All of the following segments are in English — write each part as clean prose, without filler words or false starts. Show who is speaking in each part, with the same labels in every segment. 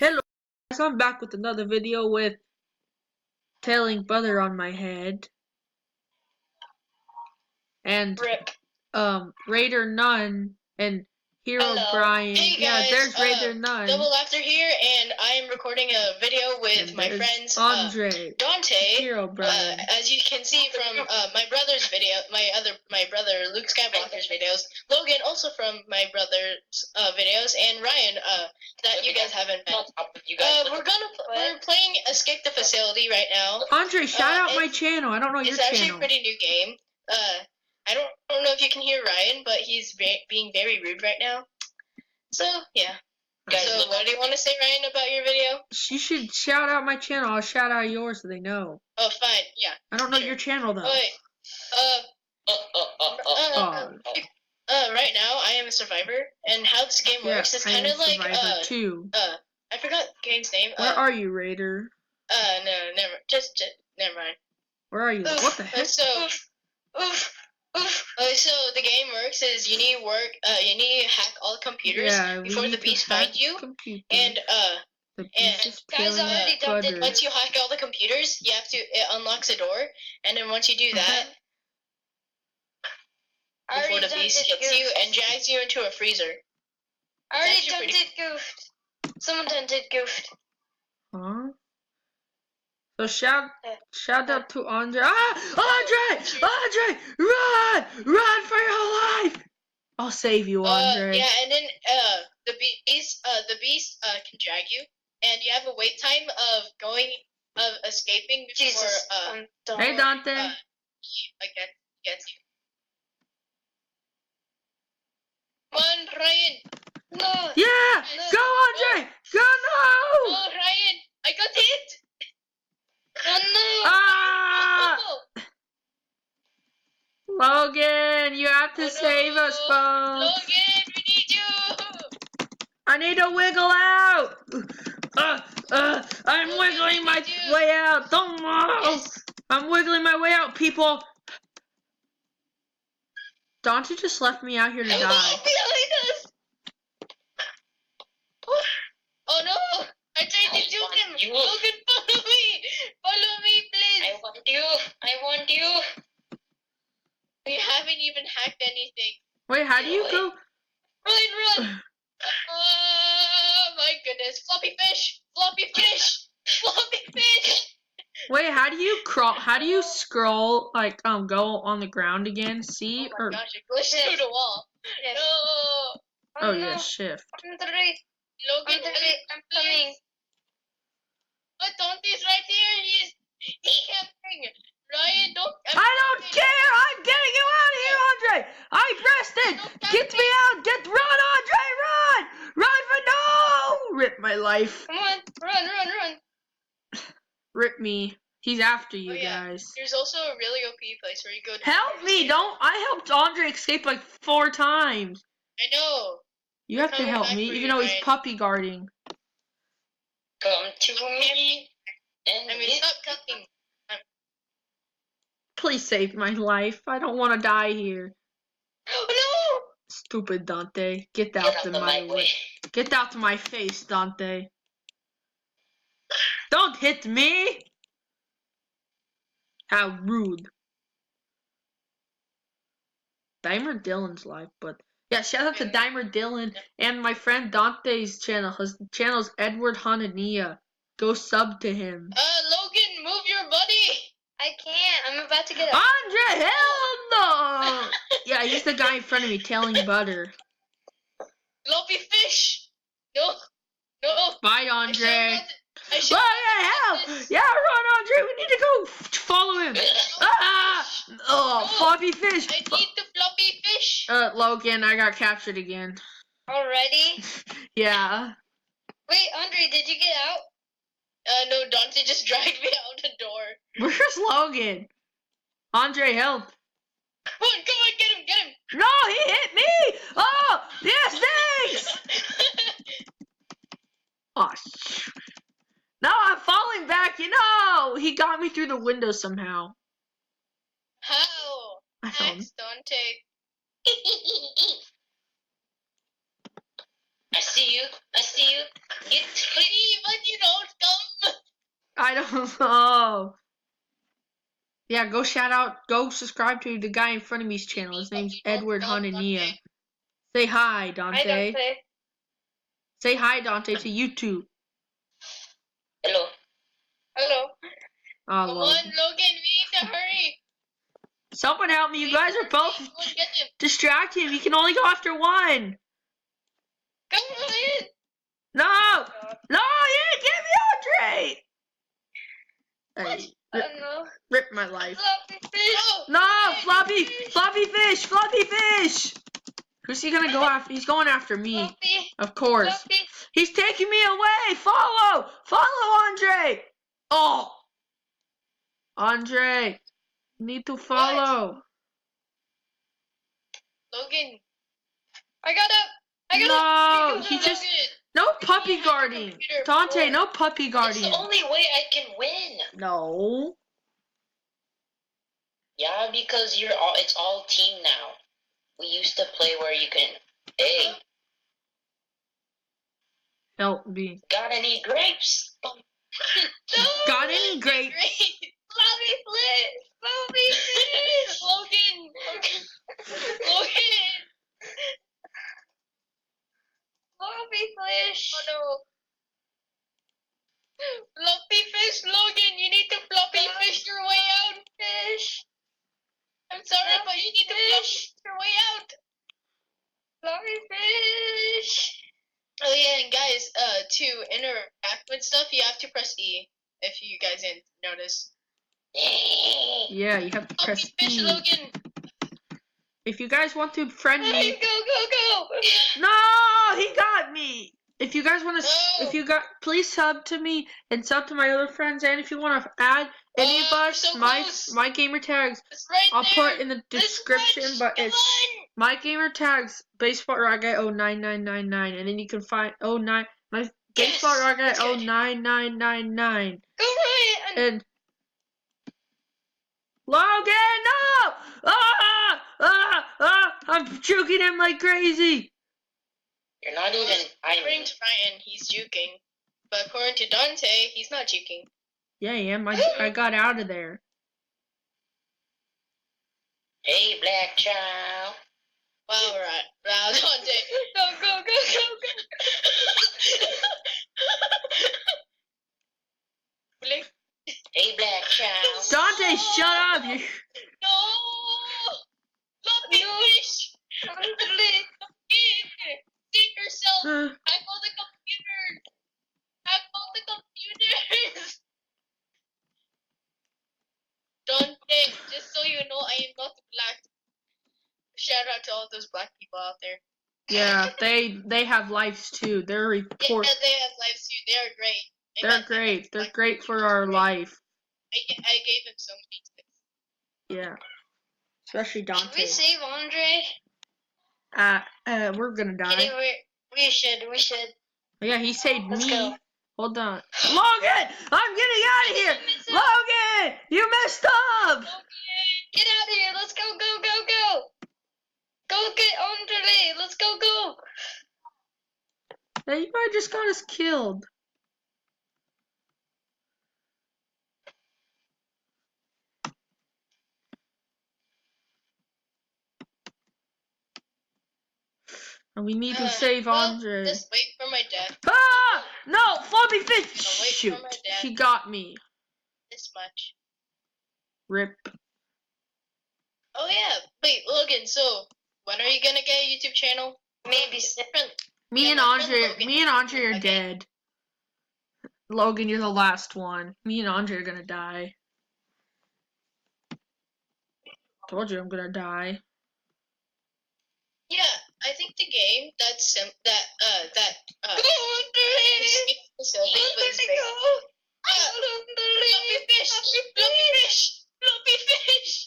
Speaker 1: Hello guys, I'm back with another video with telling butter on my head. And
Speaker 2: Rip.
Speaker 1: Raider None and Hero
Speaker 2: Hello.
Speaker 1: Brian.
Speaker 2: Hey
Speaker 1: yeah,
Speaker 2: guys,
Speaker 1: there's Raider None.
Speaker 2: Double Laughter here, and I am recording a video with
Speaker 1: And
Speaker 2: my
Speaker 1: there's
Speaker 2: friends
Speaker 1: Andre,
Speaker 2: Dante.
Speaker 1: Hero Brian.
Speaker 2: As you can see from my brother's video, my brother Luke Skywalker's videos, Logan also from my brother's videos, and Ryan that you guys haven't met. We're playing Escape the Facility right now.
Speaker 1: Andre, shout out my channel. I don't know your channel.
Speaker 2: It's actually a pretty new game. I don't know if you can hear Ryan, but he's being very rude right now. So, yeah. Guys, so, what do you want to say, Ryan, about your video?
Speaker 1: You should shout out my channel. I'll shout out yours so they know.
Speaker 2: Oh, fine. Yeah.
Speaker 1: I don't know your channel, though.
Speaker 2: Wait. Right now, I am a survivor, and how this game works is kind of like,
Speaker 1: too.
Speaker 2: I forgot the game's name.
Speaker 1: Where are you, Raider?
Speaker 2: No, never mind.
Speaker 1: Where are you? What the heck?
Speaker 2: So the game works is you need to hack all the computers before the beast finds you. And guys already dumped it. Once you hack all the computers, it unlocks a door, and then once you do that, before the beast hits you and drags you into a freezer. I already dumped it, goofed. Someone dumped it, goofed.
Speaker 1: Huh? So shout out to Andre. Andre, run for your life! I'll save you, Andre.
Speaker 2: Yeah, and then the beast can drag you, and you have a wait time of escaping before
Speaker 1: hey Dante.
Speaker 2: Gets you. Come on, Ryan. No.
Speaker 1: Yeah,
Speaker 2: no.
Speaker 1: go Andre. Go
Speaker 2: Oh, Ryan, I got hit. Oh no!
Speaker 1: Ah!
Speaker 2: Oh.
Speaker 1: Logan, you have to save us, folks.
Speaker 2: Logan, we need you.
Speaker 1: I need to wiggle out. I'm wiggling my way out. Don't move. Yes. I'm wiggling my way out, people. Dante just left me out here to die.
Speaker 2: Behind us. Oh no! I tried to juke him. Logan, follow me. Follow me, please. I want you. We haven't even hacked anything.
Speaker 1: Wait, how do you go?
Speaker 2: Run! Oh my goodness. Floppy fish!
Speaker 1: Wait, how do you crawl? How do you scroll, like, go on the ground again? See?
Speaker 2: Oh my gosh, it glitched through the wall. Yes. No.
Speaker 1: Oh, yeah, shift.
Speaker 2: Logan, I'm coming. Oh, Dante's right here. He's camping. Ryan, don't.
Speaker 1: I don't care. I'm getting you out of here, Andre. I pressed it. Get me out. Run, Andre, run for no. Rip my life.
Speaker 2: Come on, run.
Speaker 1: Rip me. He's after you guys.
Speaker 2: There's also a really OP place where you go to
Speaker 1: help me, don't. I helped Andre escape like 4 times.
Speaker 2: I know.
Speaker 1: You have to help me, even though he's puppy guarding.
Speaker 2: Come to me. Stop cooking.
Speaker 1: Please save my life. I don't want to die here.
Speaker 2: Oh no!
Speaker 1: Stupid Dante. Get out of my way. Get out of my face, Dante. Don't hit me! How rude. Dimer Dylan's life, but yeah, shout out to Dimer Dylan and my friend Dante's channel. His channel's Edward Hanania. Go sub to him.
Speaker 2: Logan, move your body! I can't. I'm about to get up.
Speaker 1: Andre, hell no! Yeah, he's the guy in front of me telling butter.
Speaker 2: Floppy fish! No.
Speaker 1: Bye, Andre. Yeah, run, Andre. We need to go follow him. Floppy fish.
Speaker 2: I need the floppy fish.
Speaker 1: Logan, I got captured again.
Speaker 2: Already?
Speaker 1: Yeah.
Speaker 2: Wait, Andre, did you get out? No, Dante just dragged me out the door.
Speaker 1: Where's Logan? Andre, help.
Speaker 2: Come on, get him.
Speaker 1: No, he hit me. Oh, yes, thanks. Oh, no, I'm falling back. He got me through the window somehow.
Speaker 2: How? Thanks, Dante. I see you. You leave, but you don't come.
Speaker 1: I don't know. Yeah, go subscribe to the guy in front of me's channel. His name's Edward Hanania. Say hi, Dante.
Speaker 2: Hi, Dante.
Speaker 1: Say hi, Dante, to YouTube.
Speaker 2: Hello. Hello.
Speaker 1: Oh,
Speaker 2: Come
Speaker 1: Logan.
Speaker 2: on, Logan, we need to hurry.
Speaker 1: Someone help me. You guys are both distracting. You can only go after one.
Speaker 2: Come on.
Speaker 1: No! No, you didn't give me Andre! Hey, rip my life.
Speaker 2: Floppy fish.
Speaker 1: No, floppy fish! Who's he gonna go after? He's going after me.
Speaker 2: Floppy.
Speaker 1: Of course.
Speaker 2: Floppy.
Speaker 1: He's taking me away! Follow, Andre! Oh! Andre, you need to follow.
Speaker 2: Logan. I got up.
Speaker 1: No, he just... No puppy guarding. Dante, no puppy guarding.
Speaker 2: It's the only way I can win.
Speaker 1: No.
Speaker 2: Yeah, because it's all team now. We used to play where you can, hey,
Speaker 1: Help me.
Speaker 2: got any grapes? No,
Speaker 1: Got any grapes?
Speaker 2: Floppy fish. Logan. Floppy fish. Oh no. Floppy fish, Logan, you need to floppy fish your way out. Fish. I'm sorry, but you need to floppy your way out. Floppy fish. Oh yeah, and guys, to interact with stuff, you have to press E. If you guys didn't notice.
Speaker 1: Yeah, you have to press
Speaker 2: fish,
Speaker 1: E.
Speaker 2: Logan.
Speaker 1: If you guys want to friend me,
Speaker 2: Go.
Speaker 1: No, he got me. If you guys want to, please sub to me and sub to my other friends. And if you want to add any of us,
Speaker 2: so
Speaker 1: my gamer tags, I'll put in the description. But it's my gamer tags baseball rocket 09999, and then you can find 09 my baseball rocket 09999.
Speaker 2: Go Ryan.
Speaker 1: And Logan, no! I'm juking him like crazy.
Speaker 2: You're not even. According to Ryan, he's juking. But according to Dante, he's not juking.
Speaker 1: Yeah, I am. I got out of there.
Speaker 2: Hey, black child. Wow, right. Wow, Dante. Go. Hey, black child.
Speaker 1: Dante, shut up!
Speaker 2: No! Floppy fish! Save yourself! I call the computers! Dante, just so you know, I am not black. Shout out to all those black people out there.
Speaker 1: Yeah, they have lives too. They're report.
Speaker 2: Yeah, they have lives too. They are great.
Speaker 1: They're great. They're great for our life.
Speaker 2: I gave them so many tips.
Speaker 1: Yeah. Especially Dante.
Speaker 2: Should we save Andre?
Speaker 1: We're gonna die.
Speaker 2: Anyway, we should.
Speaker 1: Yeah, he saved
Speaker 2: Let's
Speaker 1: me.
Speaker 2: go.
Speaker 1: Hold on. Logan! I'm getting out of here! Logan! You messed up!
Speaker 2: Logan, get out of here! Let's go! Go get Andre! Let's go!
Speaker 1: Now you might just got us killed. And we need to save Andre.
Speaker 2: Just wait for my death.
Speaker 1: Ah! No! Floppy fish! Shoot.
Speaker 2: For my death.
Speaker 1: He got me.
Speaker 2: This much.
Speaker 1: Rip.
Speaker 2: Oh yeah. Wait, Logan, so when are you gonna get a YouTube channel? Maybe different.
Speaker 1: Me and Andre are dead. Logan, you're the last one. Me and Andre are gonna die. Told you I'm gonna die.
Speaker 2: Yeah, I think the game Go Floppy fish.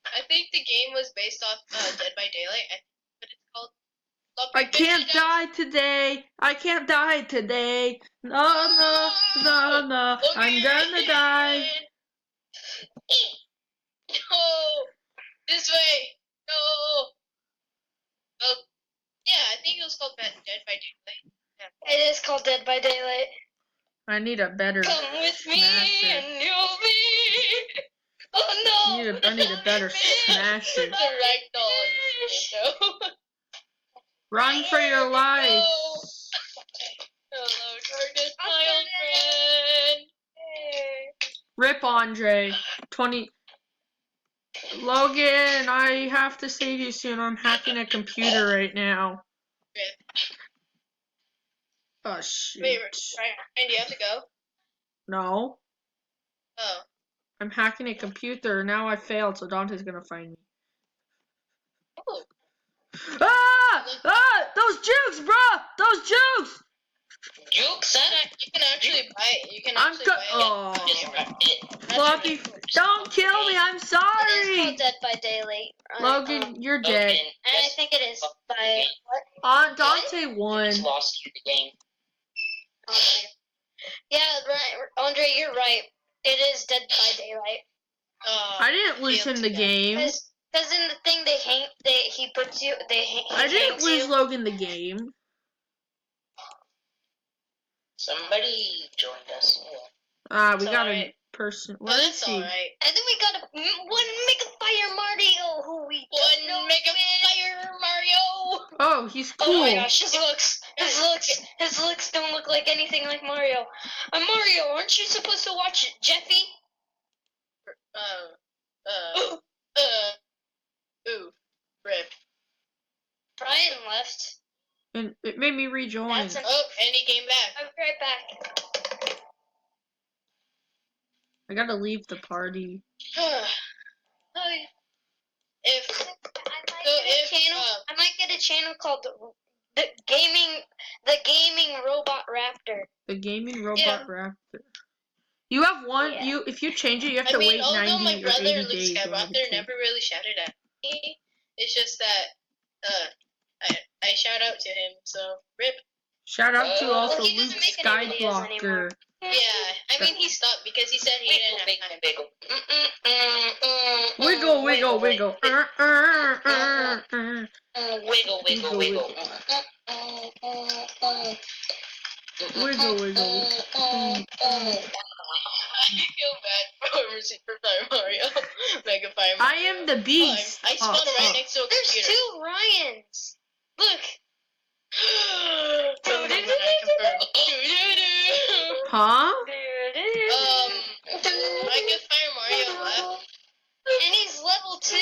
Speaker 2: I think the game was based off Dead by Daylight. I think what it's called.
Speaker 1: I can't die today. I can't die today. No. I'm gonna die.
Speaker 2: No. This way. No. Oh. Yeah. I think it was called Dead by Daylight. Yeah.
Speaker 3: It is called Dead by Daylight.
Speaker 1: I need a better
Speaker 3: Come with me
Speaker 1: smasher.
Speaker 3: and you'll be. Oh no!
Speaker 1: I need a better smasher.
Speaker 2: The ragdoll intro.
Speaker 1: Run for your life.
Speaker 2: Hello, darkness, my old friend.
Speaker 1: Rip Andre. 20. Logan, I have to save you soon. I'm hacking a computer right now. Oh, shoot.
Speaker 2: Wait, Ryan, do you have to go?
Speaker 1: No.
Speaker 2: Oh.
Speaker 1: I'm hacking a computer. Now I failed, so Dante's gonna find me.
Speaker 2: Oh.
Speaker 1: Ah! Ah! Those jukes, bro! Those jukes!
Speaker 2: Jukes? You can actually buy it. You can actually buy it.
Speaker 1: Oh. Floppy, don't kill me. I'm
Speaker 3: It is
Speaker 1: sorry.
Speaker 3: called Dead by Daylight.
Speaker 1: Logan, you're dead.
Speaker 3: And I think it is by what?
Speaker 1: Dante won.
Speaker 4: Lost the game.
Speaker 3: Yeah, right, Andre, you're right. It is Dead by Daylight.
Speaker 1: I didn't lose him the game.
Speaker 3: Because in the thing he puts you,
Speaker 1: I didn't lose Logan the game.
Speaker 4: Somebody joined us.
Speaker 1: We got a person. Where is he?
Speaker 2: Alright.
Speaker 3: And then we got one Mega Fire Mario who we don't know
Speaker 2: Mega Fire Mario!
Speaker 1: Oh, he's cool.
Speaker 3: Oh my gosh, his looks don't look like anything like Mario. Mario, aren't you supposed to watch Jeffy?
Speaker 2: Ooh, rip.
Speaker 3: Brian left.
Speaker 1: And it made me rejoin.
Speaker 2: And he came back.
Speaker 3: I'll be right back.
Speaker 1: I gotta leave the party.
Speaker 3: I might get a channel called the Gaming Robot Raptor.
Speaker 1: The Gaming Robot Raptor. You have one.
Speaker 3: Yeah.
Speaker 1: If you change it, you have to wait 90
Speaker 2: although my
Speaker 1: or
Speaker 2: brother
Speaker 1: 80
Speaker 2: Luke
Speaker 1: days.
Speaker 2: Skywalker never really shouted at me, it's just that I shout out to him. So rip.
Speaker 1: Shout out to also
Speaker 3: he
Speaker 1: Luke
Speaker 3: doesn't make any videos
Speaker 1: Skywalker.
Speaker 3: anymore.
Speaker 2: Yeah, I mean he stopped because he said he didn't have time.
Speaker 1: Wiggle, wiggle, wiggle.
Speaker 4: Wiggle, wiggle, wiggle.
Speaker 1: Wiggle, wiggle.
Speaker 2: I feel bad for Fire Mario. Mega Fire Mario.
Speaker 1: I am the beast.
Speaker 2: I spawned right next to a
Speaker 3: There's
Speaker 2: computer.
Speaker 3: two Ryans. Look.
Speaker 1: Huh?
Speaker 2: Mega Fire Mario left.
Speaker 3: And he's level 2.